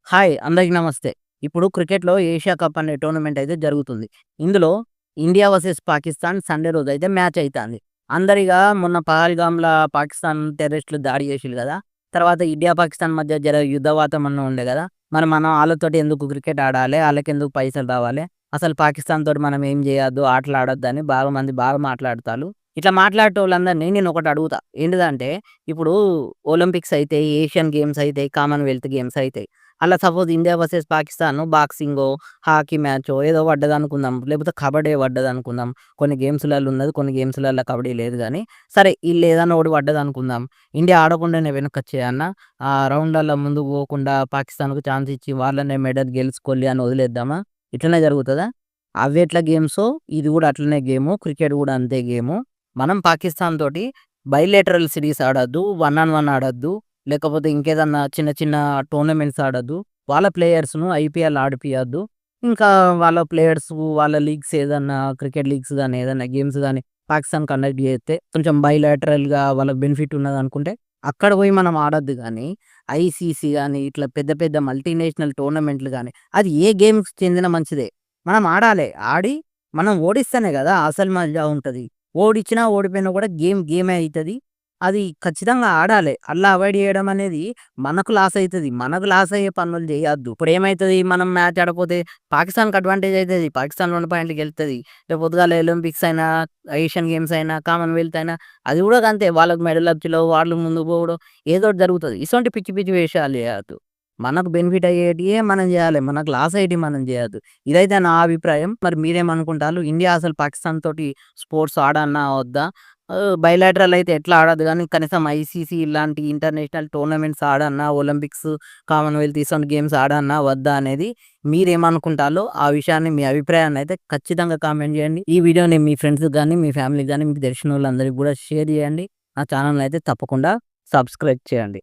Hi! అందరికి నమస్తే. ఇప్పుడు క్రికెట్‌లో ఏషియా కప్ అనే టోర్నమెంట్ అయితే జరుగుతుంది. ఇందులో ఇండియా వర్సెస్ పాకిస్తాన్ సండే రోజైతే మ్యాచ్ అయితాంది. అందరిగా మొన్న పహల్గామ్‌ల పాకిస్తాన్ టెర్రరిస్టులు దాడి చేసిల్లు గదా! తర్వాత ఇండియా, పాకిస్తాన్ మధ్య యుద్ధ వాతావరణం ఉండే గదా! మరి మనం ఆళ్ళతోటి ఎందుకు క్రికెట్ ఆడాలే? ఆళ్ళకెందుకు పైసలు రావాలే? అసలు పాకిస్తాన్ తోటి మనం ఏం జేయొద్దు, ఆటలు ఆడొద్దని బాగా మాట్లాడతాలు. ఇట్లా మాట్లాడేటోళ్ళందరిని నేనొకటి అడుగుతా. ఏంటిదంటే ఇప్పుడు ఒలింపిక్స్ అయితయి, ఏషియన్ గేమ్స్ అయితయి, కామన్‌వెల్త్ గేమ్స్ అయితయి. అలా సపోజ్ ఇండియా వర్సెస్ పాకిస్తాన్ బాక్సింగో, హాకీ మ్యాచో ఏదో పడ్డదనుకుందాం. లేకపోతే కబడ్డీ పడ్డదనుకుందాం. కొన్ని గేమ్స్‌లలో ఉన్నది. కొన్ని గేమ్స్‌లల్ల కబడ్డీ లేదు గానీ, సరే ఈళ్ళు ఏదన్నా ఒకటి పడ్డదనుకుందాం. ఇండియా ఆడకుండానే వెనకొచ్చేయన్నా? రౌండ్‌లల్ల ముందుకు పోకుండా పాకిస్తాన్‌కు ఛాన్స్ ఇచ్చి వాళ్ళనే మెడల్ గెలుచుకోల్లి అని వదిలేద్దామా? ఇట్లనే జరుగుతదా? అవెట్లా గేమ్సో ఇది గూడా అట్లనే గేము. క్రికెట్ గూడా అంతే గేము. మనం పాకిస్తాన్ తోటి బైలేటరల్ సిరీస్ ఆడొద్దు. వన్ ఆన్ వన్ ఆడొద్దు. లేకపోతే ఇంకేదన్నా చిన్న చిన్న టోర్నమెంట్స్ ఆడొద్దు. వాళ్ళ ప్లేయర్స్‌ను ఐపీఎల్ ఆడిపియొద్దు. ఇంకా వాళ్ళ ప్లేయర్స్ వాళ్ళ లీగ్స్ ఏదన్నా క్రికెట్ లీగ్స్ గాని, ఏదన్నా గేమ్స్ గాని పాకిస్తాన్ కండక్ట్ జేత్తే కొంచెం బైలాటరల్‌గా వాళ్ళకి బెనిఫిట్ ఉన్నదనుకుంటే అక్కడ పోయి మనం ఆడొద్దు గానీ, ఐసీసీ గాని ఇట్లా పెద్ద పెద్ద మల్టీనేషనల్ టోర్నమెంట్‌లు గాని అది ఏ గేమ్స్‌కి చెందిన మంచిదే. మనం ఆడాలే. ఆడి మనం ఓడిస్తేనే గదా! అసలు మజా ఉంటది. ఓడిచ్చినా, ఓడిపోయినా గూడా గేమ్ గేమే అయితది. అది ఖచ్చితంగా ఆడాలే. అల్లా అవాయిడ్ జేయడం అనేది మనకు లాస్ అయితది. మనకు లాస్ అయ్యే పనులు జేయొద్దు. ఇప్పుడేమైతది మనం మ్యాచ్ ఆడకపోతే పాకిస్తాన్‌కి అడ్వాంటేజ్ అయితది. పాకిస్తాన్ 2 పాయింట్‌లు గెలుతది. రేపు పొద్దుగాల ఒలింపిక్స్ అయినా, ఏషియన్ గేమ్స్ అయినా, కామన్‌వెల్త్ అయినా అది గూడా గంతే. వాళ్ళకి మెడలొచ్చులో వాళ్ళు ముందుకు పోవడం ఏదో ఒకటి జరుగుతది. ఇసొంటి పిచ్చి పిచ్చి వేషాలు జేయొద్దు. మనకు బెనిఫిట్ అయ్యేటియే మనం జేయాలే. మనకు లాస్ అయ్యేటివి మనం జేయొద్దు. ఇదైతే నా అభిప్రాయం. మరి మీరేమనుకుంటాల్లు? ఇండియా అసలు పాకిస్తాన్ తోటి స్పోర్ట్స్ ఆడన్నా వద్దా? బైలాటరల్ అయితే ఎట్లా ఆడొద్దు గానీ, కనీసం ఐసీసీ ఇలాంటి ఇంటర్నేషనల్ టోర్నమెంట్స్ ఆడన్నా, ఒలింపిక్స్, కామన్‌వెల్త్ ఇసొంటి గేమ్స్ ఆడన్నా వద్దా అనేది మీరేమనుకుంటాల్లో ఆ విషయాన్ని మీ అభిప్రాయాన్నయితే ఖచ్చితంగా కామెంట్ జేయండి. ఈ వీడియోని మీ ఫ్రెండ్స్‌కి గాని, మీ ఫ్యామిలీకి గాని, మీకు తెలిసినోళ్ళందరికి గూడా షేర్ జేయండి. నా ఛానెల్‌నయితే తప్పకుండా సబ్స్క్రైబ్ చేయండి.